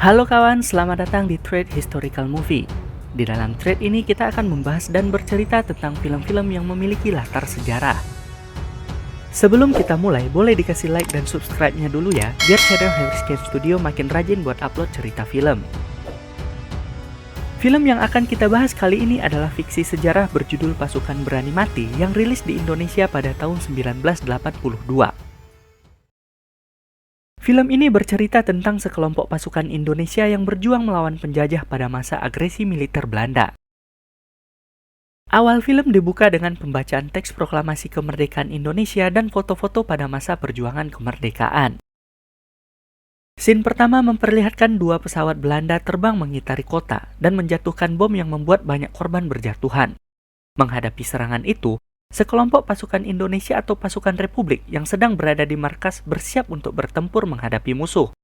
Halo kawan, selamat datang di Thread Historical Movie. Di dalam thread ini kita akan membahas dan bercerita tentang film-film yang memiliki latar sejarah. Sebelum kita mulai, boleh dikasih like dan subscribe-nya dulu ya, biar channel Harryscape Studio makin rajin buat upload cerita film. Film yang akan kita bahas kali ini adalah fiksi sejarah berjudul Pasukan Berani Mati yang rilis di Indonesia pada tahun 1982. Film ini bercerita tentang sekelompok pasukan Indonesia yang berjuang melawan penjajah pada masa agresi militer Belanda. Awal film dibuka dengan pembacaan teks proklamasi kemerdekaan Indonesia dan foto-foto pada masa perjuangan kemerdekaan. Scene pertama memperlihatkan dua pesawat Belanda terbang mengitari kota dan menjatuhkan bom yang membuat banyak korban berjatuhan. Menghadapi serangan itu, sekelompok pasukan Indonesia atau pasukan Republik yang sedang berada di markas bersiap untuk bertempur menghadapi musuh.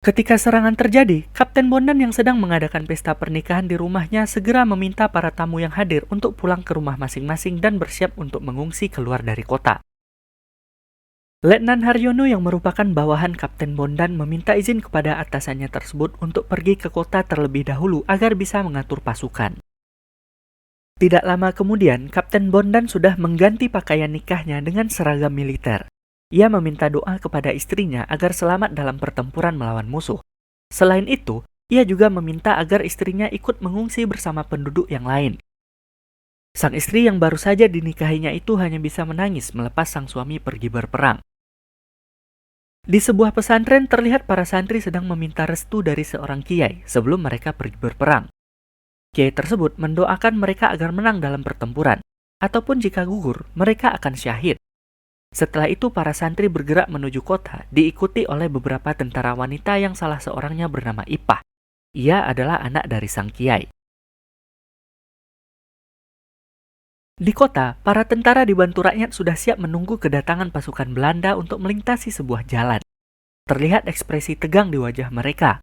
Ketika serangan terjadi, Kapten Bondan yang sedang mengadakan pesta pernikahan di rumahnya segera meminta para tamu yang hadir untuk pulang ke rumah masing-masing dan bersiap untuk mengungsi keluar dari kota. Letnan Haryono yang merupakan bawahan Kapten Bondan meminta izin kepada atasannya tersebut untuk pergi ke kota terlebih dahulu agar bisa mengatur pasukan. Tidak lama kemudian, Kapten Bondan sudah mengganti pakaian nikahnya dengan seragam militer. Ia meminta doa kepada istrinya agar selamat dalam pertempuran melawan musuh. Selain itu, ia juga meminta agar istrinya ikut mengungsi bersama penduduk yang lain. Sang istri yang baru saja dinikahinya itu hanya bisa menangis melepas sang suami pergi berperang. Di sebuah pesantren terlihat para santri sedang meminta restu dari seorang kiai sebelum mereka pergi berperang. Kiai tersebut mendoakan mereka agar menang dalam pertempuran, ataupun jika gugur, mereka akan syahid. Setelah itu para santri bergerak menuju kota, diikuti oleh beberapa tentara wanita yang salah seorangnya bernama Ipah. Ia adalah anak dari sang kiai. Di kota, para tentara dibantu rakyat sudah siap menunggu kedatangan pasukan Belanda untuk melintasi sebuah jalan. Terlihat ekspresi tegang di wajah mereka.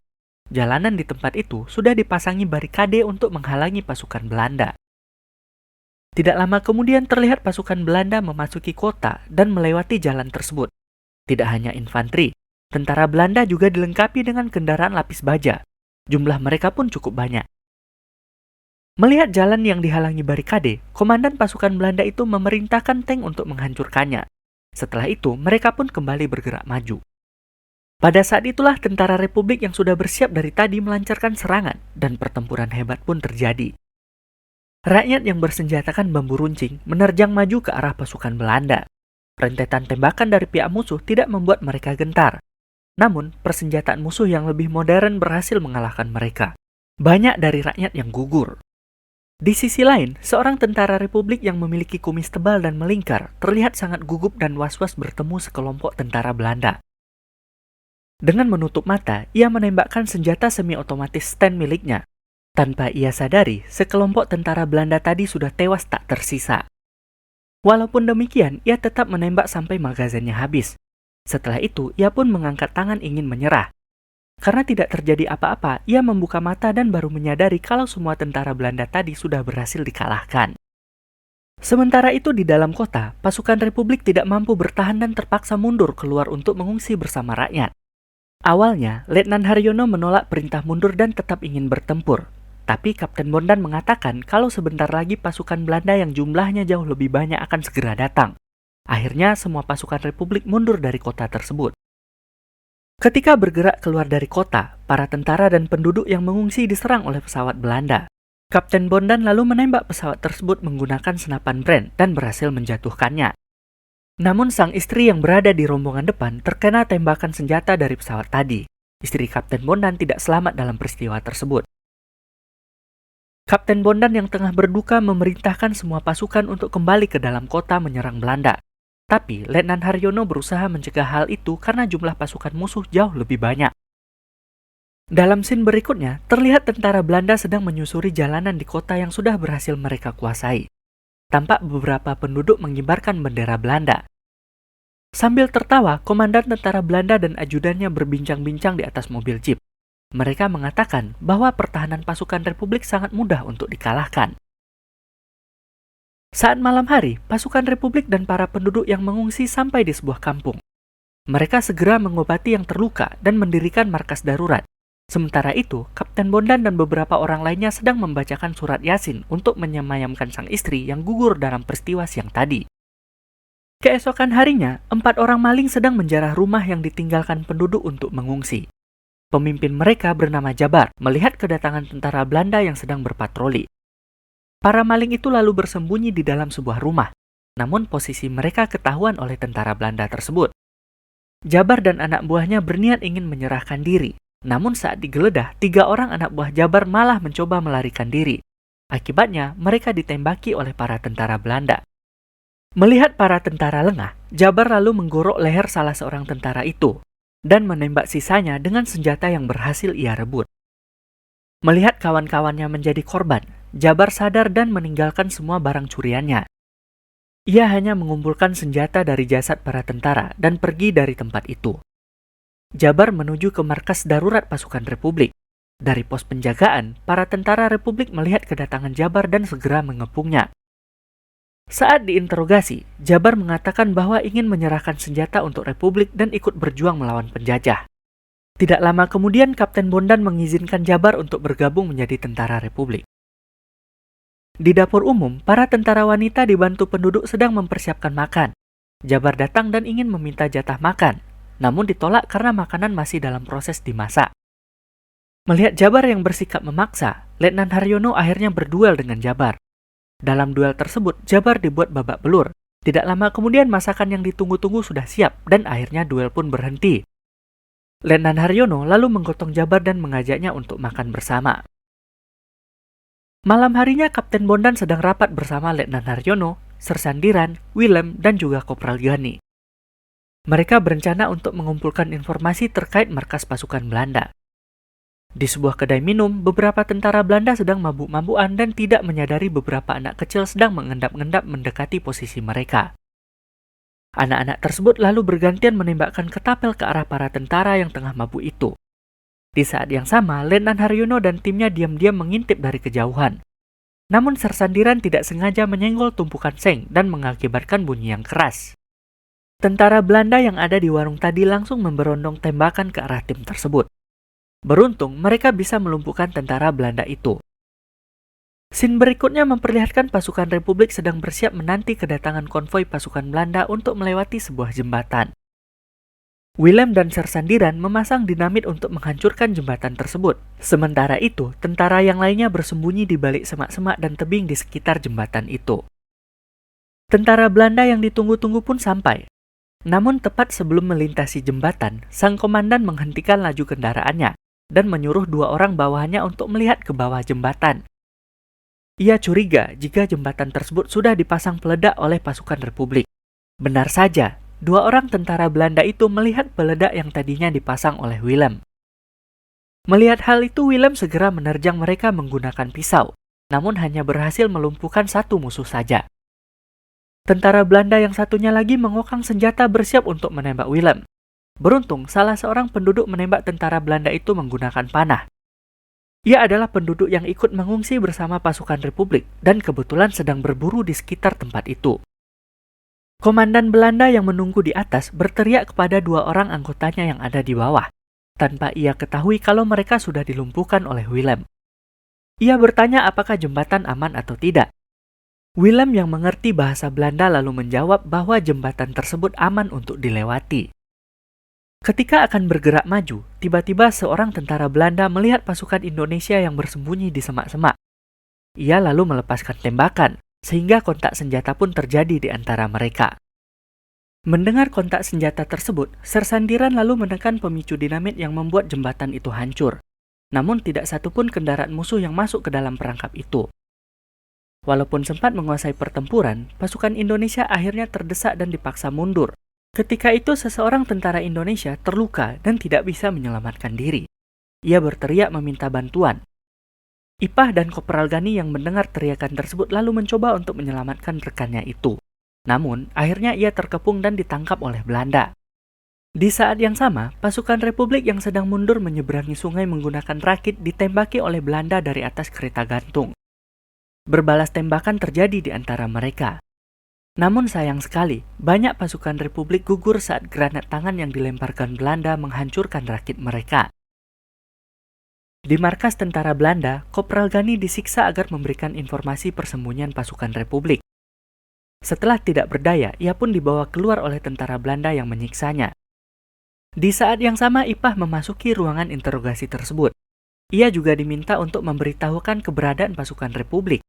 Jalanan di tempat itu sudah dipasangi barikade untuk menghalangi pasukan Belanda. Tidak lama kemudian terlihat pasukan Belanda memasuki kota dan melewati jalan tersebut. Tidak hanya infanteri, tentara Belanda juga dilengkapi dengan kendaraan lapis baja. Jumlah mereka pun cukup banyak. Melihat jalan yang dihalangi barikade, komandan pasukan Belanda itu memerintahkan tank untuk menghancurkannya. Setelah itu, mereka pun kembali bergerak maju. Pada saat itulah tentara Republik yang sudah bersiap dari tadi melancarkan serangan dan pertempuran hebat pun terjadi. Rakyat yang bersenjatakan bambu runcing menerjang maju ke arah pasukan Belanda. Rentetan tembakan dari pihak musuh tidak membuat mereka gentar. Namun, persenjataan musuh yang lebih modern berhasil mengalahkan mereka. Banyak dari rakyat yang gugur. Di sisi lain, seorang tentara Republik yang memiliki kumis tebal dan melingkar terlihat sangat gugup dan was-was bertemu sekelompok tentara Belanda. Dengan menutup mata, ia menembakkan senjata semi-otomatis Sten miliknya. Tanpa ia sadari, sekelompok tentara Belanda tadi sudah tewas tak tersisa. Walaupun demikian, ia tetap menembak sampai magazennya habis. Setelah itu, ia pun mengangkat tangan ingin menyerah. Karena tidak terjadi apa-apa, ia membuka mata dan baru menyadari kalau semua tentara Belanda tadi sudah berhasil dikalahkan. Sementara itu di dalam kota, pasukan Republik tidak mampu bertahan dan terpaksa mundur keluar untuk mengungsi bersama rakyat. Awalnya, Letnan Haryono menolak perintah mundur dan tetap ingin bertempur. Tapi Kapten Bondan mengatakan kalau sebentar lagi pasukan Belanda yang jumlahnya jauh lebih banyak akan segera datang. Akhirnya semua pasukan Republik mundur dari kota tersebut. Ketika bergerak keluar dari kota, para tentara dan penduduk yang mengungsi diserang oleh pesawat Belanda. Kapten Bondan lalu menembak pesawat tersebut menggunakan senapan Bren dan berhasil menjatuhkannya. Namun sang istri yang berada di rombongan depan terkena tembakan senjata dari pesawat tadi. Istri Kapten Bondan tidak selamat dalam peristiwa tersebut. Kapten Bondan yang tengah berduka memerintahkan semua pasukan untuk kembali ke dalam kota menyerang Belanda. Tapi Letnan Haryono berusaha mencegah hal itu karena jumlah pasukan musuh jauh lebih banyak. Dalam scene berikutnya, terlihat tentara Belanda sedang menyusuri jalanan di kota yang sudah berhasil mereka kuasai. Tampak beberapa penduduk mengibarkan bendera Belanda. Sambil tertawa, komandan tentara Belanda dan ajudannya berbincang-bincang di atas mobil jeep. Mereka mengatakan bahwa pertahanan pasukan Republik sangat mudah untuk dikalahkan. Saat malam hari, pasukan Republik dan para penduduk yang mengungsi sampai di sebuah kampung. Mereka segera mengobati yang terluka dan mendirikan markas darurat. Sementara itu, Kapten Bondan dan beberapa orang lainnya sedang membacakan surat Yasin untuk menyemayamkan sang istri yang gugur dalam peristiwa siang tadi. Keesokan harinya, 4 orang maling sedang menjarah rumah yang ditinggalkan penduduk untuk mengungsi. Pemimpin mereka bernama Jabar melihat kedatangan tentara Belanda yang sedang berpatroli. Para maling itu lalu bersembunyi di dalam sebuah rumah, namun posisi mereka ketahuan oleh tentara Belanda tersebut. Jabar dan anak buahnya berniat ingin menyerahkan diri, namun saat digeledah, 3 orang anak buah Jabar malah mencoba melarikan diri. Akibatnya, mereka ditembaki oleh para tentara Belanda. Melihat para tentara lengah, Jabar lalu menggorok leher salah seorang tentara itu dan menembak sisanya dengan senjata yang berhasil ia rebut. Melihat kawan-kawannya menjadi korban, Jabar sadar dan meninggalkan semua barang curiannya. Ia hanya mengumpulkan senjata dari jasad para tentara dan pergi dari tempat itu. Jabar menuju ke markas darurat pasukan Republik. Dari pos penjagaan, para tentara Republik melihat kedatangan Jabar dan segera mengepungnya. Saat diinterogasi, Jabar mengatakan bahwa ingin menyerahkan senjata untuk Republik dan ikut berjuang melawan penjajah. Tidak lama kemudian, Kapten Bondan mengizinkan Jabar untuk bergabung menjadi tentara Republik. Di dapur umum, para tentara wanita dibantu penduduk sedang mempersiapkan makan. Jabar datang dan ingin meminta jatah makan, namun ditolak karena makanan masih dalam proses dimasak. Melihat Jabar yang bersikap memaksa, Letnan Haryono akhirnya berduel dengan Jabar. Dalam duel tersebut, Jabar dibuat babak belur. Tidak lama kemudian masakan yang ditunggu-tunggu sudah siap dan akhirnya duel pun berhenti. Letnan Haryono lalu menggotong Jabar dan mengajaknya untuk makan bersama. Malam harinya Kapten Bondan sedang rapat bersama Letnan Haryono, Sersandiran, Willem, dan juga Kopral Gani. Mereka berencana untuk mengumpulkan informasi terkait markas pasukan Belanda. Di sebuah kedai minum, beberapa tentara Belanda sedang mabuk-mabukan dan tidak menyadari beberapa anak kecil sedang mengendap-endap mendekati posisi mereka. Anak-anak tersebut lalu bergantian menembakkan ketapel ke arah para tentara yang tengah mabuk itu. Di saat yang sama, Letnan Haryono dan timnya diam-diam mengintip dari kejauhan. Namun Sersandiran tidak sengaja menyenggol tumpukan seng dan mengakibatkan bunyi yang keras. Tentara Belanda yang ada di warung tadi langsung memberondong tembakan ke arah tim tersebut. Beruntung, mereka bisa melumpuhkan tentara Belanda itu. Scene berikutnya memperlihatkan pasukan Republik sedang bersiap menanti kedatangan konvoi pasukan Belanda untuk melewati sebuah jembatan. Willem dan Sersandiran memasang dinamit untuk menghancurkan jembatan tersebut. Sementara itu, tentara yang lainnya bersembunyi di balik semak-semak dan tebing di sekitar jembatan itu. Tentara Belanda yang ditunggu-tunggu pun sampai. Namun tepat sebelum melintasi jembatan, sang komandan menghentikan laju kendaraannya dan menyuruh 2 orang bawahannya untuk melihat ke bawah jembatan. Ia curiga jika jembatan tersebut sudah dipasang peledak oleh pasukan Republik. Benar saja, 2 orang tentara Belanda itu melihat peledak yang tadinya dipasang oleh Willem. Melihat hal itu, Willem segera menerjang mereka menggunakan pisau, namun hanya berhasil melumpuhkan 1 musuh saja. Tentara Belanda yang satunya lagi mengokang senjata bersiap untuk menembak Willem. Beruntung, salah seorang penduduk menembak tentara Belanda itu menggunakan panah. Ia adalah penduduk yang ikut mengungsi bersama pasukan Republik dan kebetulan sedang berburu di sekitar tempat itu. Komandan Belanda yang menunggu di atas berteriak kepada 2 orang anggotanya yang ada di bawah, tanpa ia ketahui kalau mereka sudah dilumpuhkan oleh Willem. Ia bertanya apakah jembatan aman atau tidak. Willem yang mengerti bahasa Belanda lalu menjawab bahwa jembatan tersebut aman untuk dilewati. Ketika akan bergerak maju, tiba-tiba seorang tentara Belanda melihat pasukan Indonesia yang bersembunyi di semak-semak. Ia lalu melepaskan tembakan, sehingga kontak senjata pun terjadi di antara mereka. Mendengar kontak senjata tersebut, Sersandiran lalu menekan pemicu dinamit yang membuat jembatan itu hancur. Namun tidak satupun kendaraan musuh yang masuk ke dalam perangkap itu. Walaupun sempat menguasai pertempuran, pasukan Indonesia akhirnya terdesak dan dipaksa mundur. Ketika itu seseorang tentara Indonesia terluka dan tidak bisa menyelamatkan diri. Ia berteriak meminta bantuan. Ipah dan Kopral Gani yang mendengar teriakan tersebut lalu mencoba untuk menyelamatkan rekannya itu. Namun, akhirnya ia terkepung dan ditangkap oleh Belanda. Di saat yang sama, pasukan Republik yang sedang mundur menyeberangi sungai menggunakan rakit ditembaki oleh Belanda dari atas kereta gantung. Berbalas tembakan terjadi di antara mereka. Namun sayang sekali, banyak pasukan Republik gugur saat granat tangan yang dilemparkan Belanda menghancurkan rakit mereka. Di markas tentara Belanda, Kopral Gani disiksa agar memberikan informasi persembunyian pasukan Republik. Setelah tidak berdaya, ia pun dibawa keluar oleh tentara Belanda yang menyiksanya. Di saat yang sama, Ipah memasuki ruangan interogasi tersebut. Ia juga diminta untuk memberitahukan keberadaan pasukan Republik.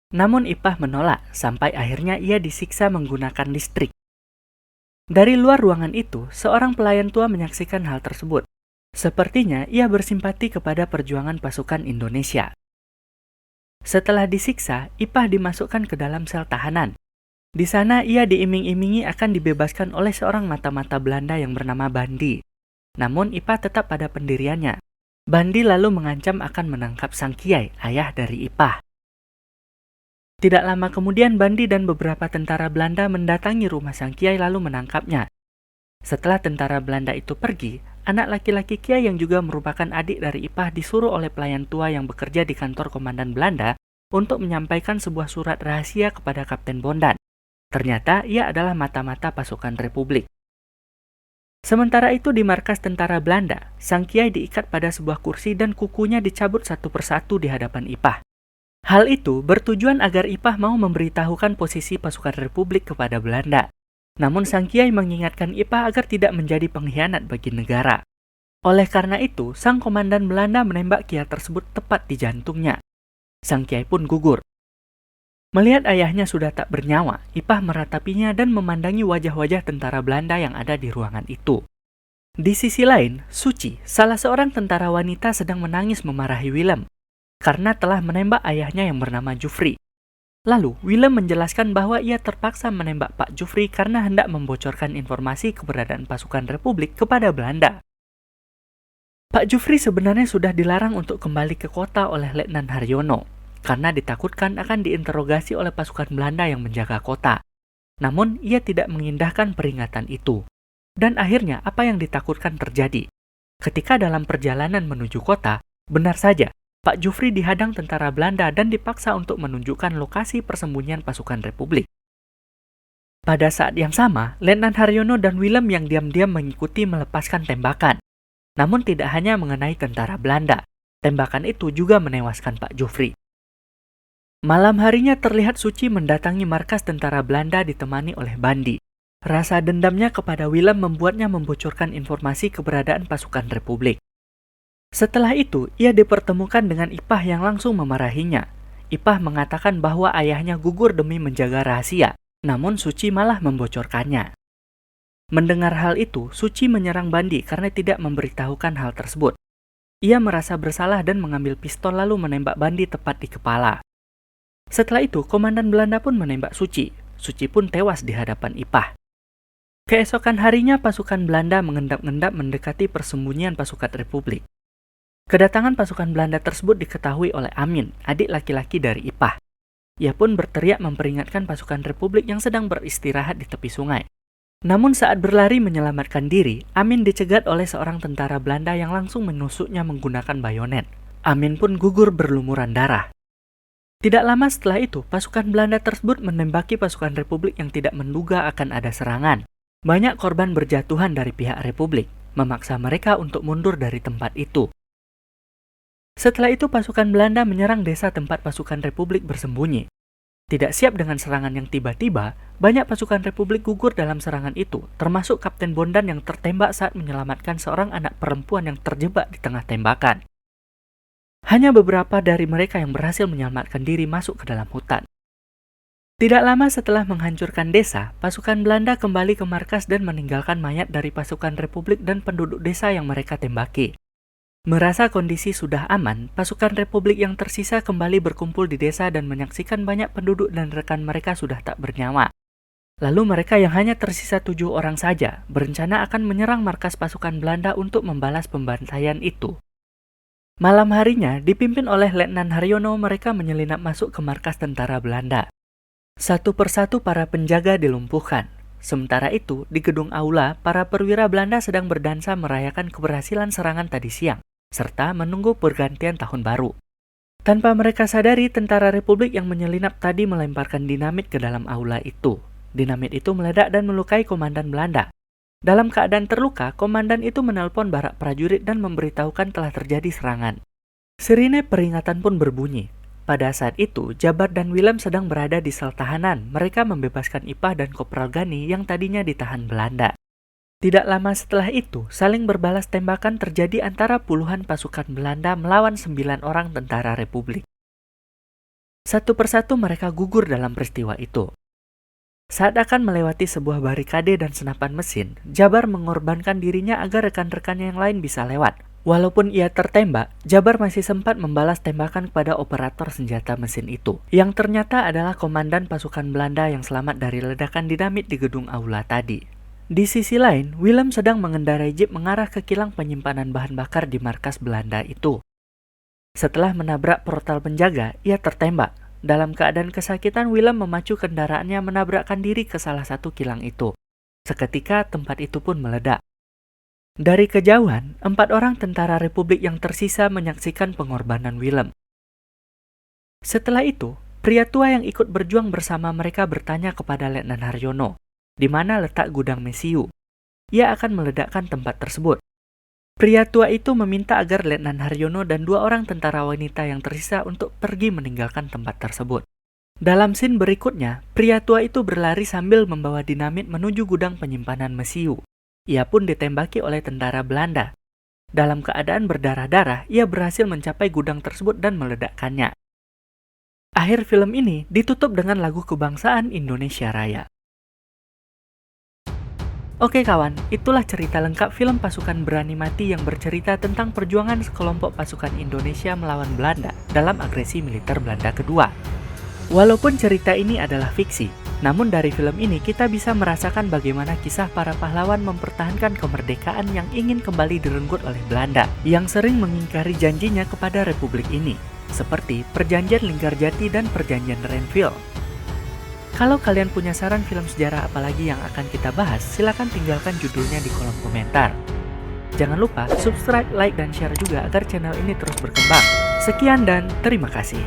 Namun Ipah menolak, sampai akhirnya ia disiksa menggunakan listrik. Dari luar ruangan itu, seorang pelayan tua menyaksikan hal tersebut. Sepertinya ia bersimpati kepada perjuangan pasukan Indonesia. Setelah disiksa, Ipah dimasukkan ke dalam sel tahanan. Di sana ia diiming-imingi akan dibebaskan oleh seorang mata-mata Belanda yang bernama Bandi. Namun Ipah tetap pada pendiriannya. Bandi lalu mengancam akan menangkap Sang Kiai, ayah dari Ipah. Tidak lama kemudian Bandi dan beberapa tentara Belanda mendatangi rumah Sang Kiai lalu menangkapnya. Setelah tentara Belanda itu pergi, anak laki-laki Kiai yang juga merupakan adik dari Ipah disuruh oleh pelayan tua yang bekerja di kantor komandan Belanda untuk menyampaikan sebuah surat rahasia kepada Kapten Bondan. Ternyata ia adalah mata-mata pasukan Republik. Sementara itu di markas tentara Belanda, Sang Kiai diikat pada sebuah kursi dan kukunya dicabut satu persatu di hadapan Ipah. Hal itu bertujuan agar Ipah mau memberitahukan posisi pasukan Republik kepada Belanda. Namun Sang Kiai mengingatkan Ipah agar tidak menjadi pengkhianat bagi negara. Oleh karena itu, sang komandan Belanda menembak Kiai tersebut tepat di jantungnya. Sang Kiai pun gugur. Melihat ayahnya sudah tak bernyawa, Ipah meratapinya dan memandangi wajah-wajah tentara Belanda yang ada di ruangan itu. Di sisi lain, Suci, salah seorang tentara wanita sedang menangis memarahi Willem karena telah menembak ayahnya yang bernama Jufri. Lalu, Willem menjelaskan bahwa ia terpaksa menembak Pak Jufri karena hendak membocorkan informasi keberadaan pasukan Republik kepada Belanda. Pak Jufri sebenarnya sudah dilarang untuk kembali ke kota oleh Letnan Haryono, karena ditakutkan akan diinterogasi oleh pasukan Belanda yang menjaga kota. Namun, ia tidak mengindahkan peringatan itu. Dan akhirnya, apa yang ditakutkan terjadi. Ketika dalam perjalanan menuju kota, benar saja, Pak Jufri dihadang tentara Belanda dan dipaksa untuk menunjukkan lokasi persembunyian pasukan Republik. Pada saat yang sama, Letnan Haryono dan Willem yang diam-diam mengikuti melepaskan tembakan. Namun tidak hanya mengenai tentara Belanda, tembakan itu juga menewaskan Pak Jufri. Malam harinya terlihat Suci mendatangi markas tentara Belanda ditemani oleh Bandi. Rasa dendamnya kepada Willem membuatnya membocorkan informasi keberadaan pasukan Republik. Setelah itu, ia dipertemukan dengan Ipah yang langsung memarahinya. Ipah mengatakan bahwa ayahnya gugur demi menjaga rahasia, namun Suci malah membocorkannya. Mendengar hal itu, Suci menyerang Bandi karena tidak memberitahukan hal tersebut. Ia merasa bersalah dan mengambil pistol lalu menembak Bandi tepat di kepala. Setelah itu, komandan Belanda pun menembak Suci. Suci pun tewas di hadapan Ipah. Keesokan harinya, pasukan Belanda mengendap-endap mendekati persembunyian pasukan Republik. Kedatangan pasukan Belanda tersebut diketahui oleh Amin, adik laki-laki dari Ipah. Ia pun berteriak memperingatkan pasukan Republik yang sedang beristirahat di tepi sungai. Namun saat berlari menyelamatkan diri, Amin dicegat oleh seorang tentara Belanda yang langsung menusuknya menggunakan bayonet. Amin pun gugur berlumuran darah. Tidak lama setelah itu, pasukan Belanda tersebut menembaki pasukan Republik yang tidak menduga akan ada serangan. Banyak korban berjatuhan dari pihak Republik, memaksa mereka untuk mundur dari tempat itu. Setelah itu pasukan Belanda menyerang desa tempat pasukan Republik bersembunyi. Tidak siap dengan serangan yang tiba-tiba, banyak pasukan Republik gugur dalam serangan itu, termasuk Kapten Bondan yang tertembak saat menyelamatkan seorang anak perempuan yang terjebak di tengah tembakan. Hanya beberapa dari mereka yang berhasil menyelamatkan diri masuk ke dalam hutan. Tidak lama setelah menghancurkan desa, pasukan Belanda kembali ke markas dan meninggalkan mayat dari pasukan Republik dan penduduk desa yang mereka tembaki. Merasa kondisi sudah aman, pasukan Republik yang tersisa kembali berkumpul di desa dan menyaksikan banyak penduduk dan rekan mereka sudah tak bernyawa. Lalu mereka yang hanya tersisa 7 orang saja berencana akan menyerang markas pasukan Belanda untuk membalas pembantaian itu. Malam harinya, dipimpin oleh Letnan Haryono, mereka menyelinap masuk ke markas tentara Belanda. Satu persatu para penjaga dilumpuhkan. Sementara itu, di gedung aula, para perwira Belanda sedang berdansa merayakan keberhasilan serangan tadi siang, serta menunggu pergantian tahun baru. Tanpa mereka sadari, tentara Republik yang menyelinap tadi melemparkan dinamit ke dalam aula itu. Dinamit itu meledak dan melukai komandan Belanda. Dalam keadaan terluka, komandan itu menelpon barak prajurit dan memberitahukan telah terjadi serangan. Sirine peringatan pun berbunyi. Pada saat itu, Jabar dan Willem sedang berada di sel tahanan. Mereka membebaskan Ipah dan Kopral Gani yang tadinya ditahan Belanda. Tidak lama setelah itu, saling berbalas tembakan terjadi antara puluhan pasukan Belanda melawan 9 orang tentara Republik. Satu persatu mereka gugur dalam peristiwa itu. Saat akan melewati sebuah barikade dan senapan mesin, Jabar mengorbankan dirinya agar rekan-rekannya yang lain bisa lewat. Walaupun ia tertembak, Jabar masih sempat membalas tembakan kepada operator senjata mesin itu, yang ternyata adalah komandan pasukan Belanda yang selamat dari ledakan dinamit di gedung aula tadi. Di sisi lain, Willem sedang mengendarai jeep mengarah ke kilang penyimpanan bahan bakar di markas Belanda itu. Setelah menabrak portal penjaga, ia tertembak. Dalam keadaan kesakitan, Willem memacu kendaraannya menabrakkan diri ke salah satu kilang itu. Seketika tempat itu pun meledak. Dari kejauhan, 4 orang tentara Republik yang tersisa menyaksikan pengorbanan Willem. Setelah itu, pria tua yang ikut berjuang bersama mereka bertanya kepada Letnan Haryono, di mana letak gudang Mesiu. Ia akan meledakkan tempat tersebut. Pria tua itu meminta agar Letnan Haryono dan 2 orang tentara wanita yang tersisa untuk pergi meninggalkan tempat tersebut. Dalam scene berikutnya, pria tua itu berlari sambil membawa dinamit menuju gudang penyimpanan Mesiu. Ia pun ditembaki oleh tentara Belanda. Dalam keadaan berdarah-darah, ia berhasil mencapai gudang tersebut dan meledakkannya. Akhir film ini ditutup dengan lagu kebangsaan Indonesia Raya. Oke kawan, itulah cerita lengkap film Pasukan Berani Mati yang bercerita tentang perjuangan sekelompok pasukan Indonesia melawan Belanda dalam agresi militer Belanda kedua. Walaupun cerita ini adalah fiksi, namun dari film ini kita bisa merasakan bagaimana kisah para pahlawan mempertahankan kemerdekaan yang ingin kembali direnggut oleh Belanda, yang sering mengingkari janjinya kepada Republik ini, seperti Perjanjian Linggarjati dan Perjanjian Renville. Kalau kalian punya saran film sejarah apalagi yang akan kita bahas, silakan tinggalkan judulnya di kolom komentar. Jangan lupa subscribe, like, dan share juga agar channel ini terus berkembang. Sekian dan terima kasih.